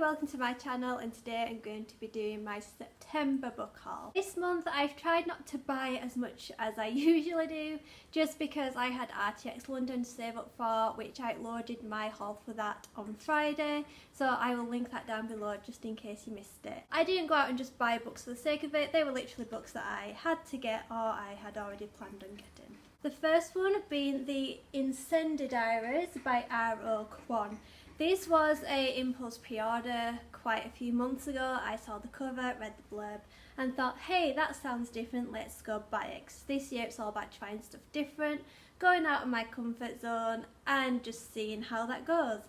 welcome to my channel, and today I'm going to be doing my September book haul. This month I've tried not to buy as much as I usually do, just because I had RTX London to save up for, which I loaded my haul for that on Friday, so I will link that down below just in case you missed it. I didn't go out and just buy books for the sake of it, they were literally books that I had to get or I had already planned on getting. The first one being the Incendiary Diaries by R.O. Kwon. This was a impulse pre-order quite a few months ago. I saw the cover, read the blurb and thought, hey, that sounds different, let's go buy it. 'Cause this year it's all about trying stuff different, going out of my comfort zone and just seeing how that goes.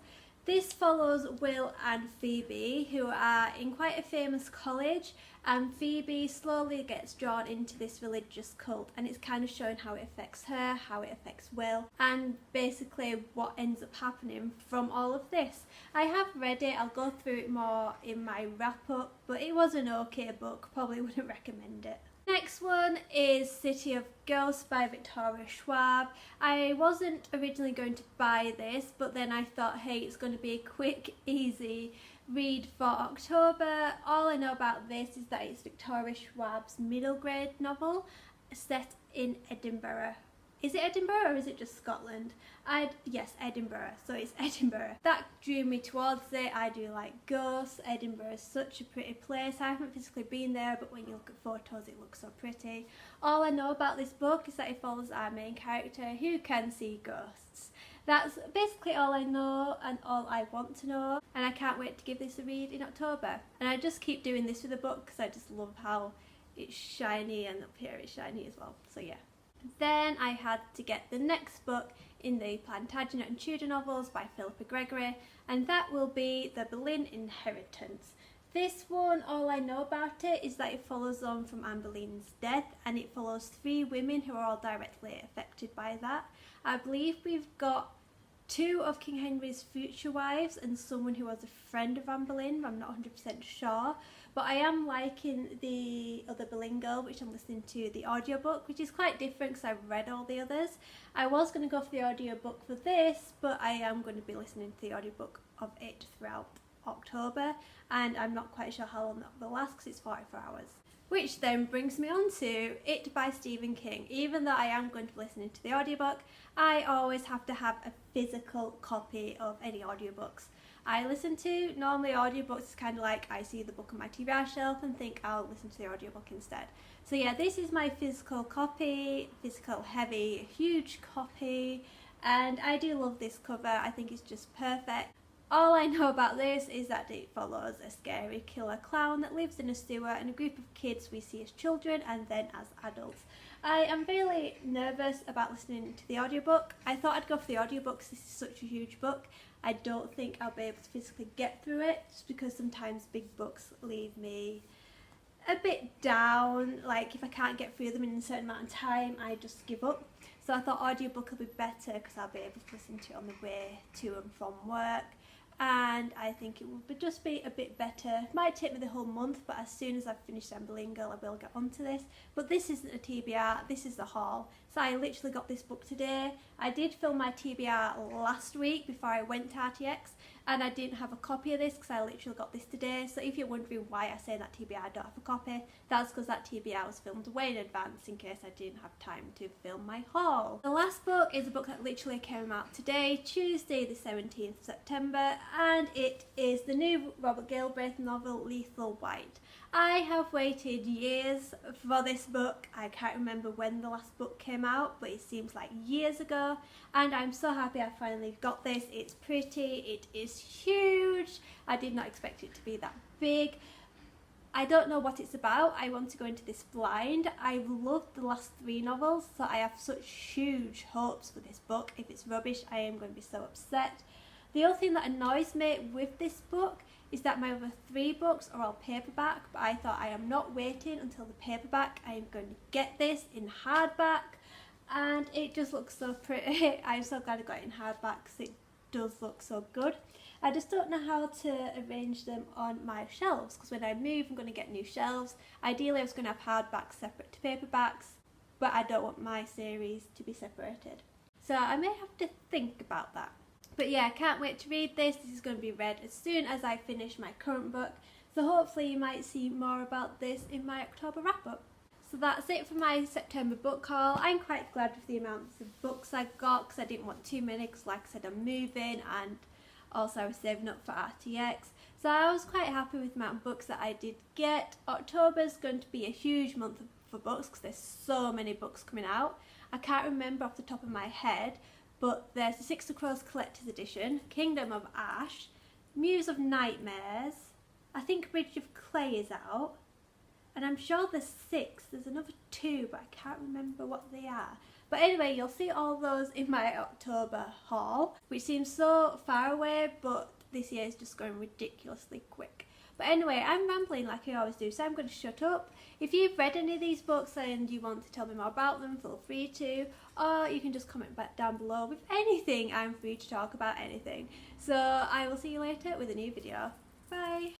This follows Will and Phoebe, who are in quite a famous college, and Phoebe slowly gets drawn into this religious cult, and it's kind of showing how it affects her, how it affects Will, and basically what ends up happening from all of this. I have read it, I'll go through it more in my wrap up, but it was an okay book, probably wouldn't recommend it. Next one is City of Ghosts by Victoria Schwab. I wasn't originally going to buy this, but then I thought, hey, it's going to be a quick, easy read for October. All I know about this is that it's Victoria Schwab's middle grade novel set in Edinburgh. Is it Edinburgh or is it just Scotland? Yes, Edinburgh, so it's Edinburgh. That drew me towards it. I do like ghosts. Edinburgh is such a pretty place. I haven't physically been there, but when you look at photos it looks so pretty. All I know about this book is that it follows our main character who can see ghosts. That's basically all I know and all I want to know, and I can't wait to give this a read in October. And I just keep doing this with the book because I just love how it's shiny, and up here it's shiny as well, so yeah. Then I had to get the next book in the Plantagenet and Tudor novels by Philippa Gregory, and that will be The Boleyn Inheritance. This one, all I know about it is that it follows on from Anne Boleyn's death, and it follows 3 women who are all directly affected by that. I believe we've got 2 of King Henry's future wives and someone who was a friend of Anne Boleyn, I'm not 100% sure. But I am liking the other Boleyn girl, which I'm listening to the audiobook, which is quite different because I've read all the others. I was going to go for the audiobook for this, but I am going to be listening to the audiobook of it throughout October, and I'm not quite sure how long that will last because it's 44 hours. Which then brings me on to It by Stephen King. Even though I am going to be listening to the audiobook, I always have to have a physical copy of any audiobooks I listen to. Normally audiobooks is kind of like I see the book on my TBR shelf and think I'll listen to the audiobook instead. So yeah, this is my physical copy, physical heavy, huge copy, and I do love this cover. I think it's just perfect. All I know about this is that it follows a scary killer clown that lives in a sewer and a group of kids we see as children and then as adults. I am really nervous about listening to the audiobook. I thought I'd go for the audiobook because this is such a huge book. I don't think I'll be able to physically get through it just because sometimes big books leave me a bit down. Like if I can't get through them in a certain amount of time, I just give up. So I thought audiobook will be better because I'll be able to listen to it on the way to and from work. And I think it will just be a bit better. It might take me the whole month, but as soon as I've finished Anne Boleyn Girl I will get onto this. But this isn't a TBR, this is the haul. So I literally got this book today. I did film my TBR last week before I went to RTX, and I didn't have a copy of this because I literally got this today. So if you're wondering why I say that TBR I don't have a copy, that's because that TBR was filmed way in advance in case I didn't have time to film my haul. The last book is a book that literally came out today, Tuesday the 17th of September, and it is the new Robert Galbraith novel Lethal White. I have waited years for this book. I can't remember when the last book came out, but it seems like years ago, and I'm so happy I finally got this. It's pretty, it is huge. I did not expect it to be that big. I don't know what it's about. I want to go into this blind. I've loved the last 3 novels, so I have such huge hopes for this book. If it's rubbish, I am going to be so upset. The other thing that annoys me with this book is that my other 3 books are all paperback, but I thought I am not waiting until the paperback. I am going to get this in hardback, and it just looks so pretty. I'm so glad I got it in hardback because it does look so good. I just don't know how to arrange them on my shelves because when I move I'm going to get new shelves. Ideally I was going to have hardbacks separate to paperbacks, but I don't want my series to be separated. So I may have to think about that. But yeah, I can't wait to read this. This is going to be read as soon as I finish my current book. So hopefully you might see more about this in my October wrap up. So that's it for my September book haul. I'm quite glad with the amounts of books I got because I didn't want too many because like I said I'm moving and also I was saving up for RTX. So I was quite happy with the amount of books that I did get. October's going to be a huge month for books because there's so many books coming out. I can't remember off the top of my head, but there's the Six of Crows Collector's Edition, Kingdom of Ash, Muse of Nightmares, I think Bridge of Clay is out, and I'm sure there's 6, there's another 2 but I can't remember what they are. But anyway, you'll see all those in my October haul, which seems so far away, but this year is just going ridiculously quick. But anyway, I'm rambling like I always do, so I'm going to shut up. If you've read any of these books and you want to tell me more about them, feel free to, or you can just comment back down below with anything. I'm free to talk about anything. So I will see you later with a new video. Bye!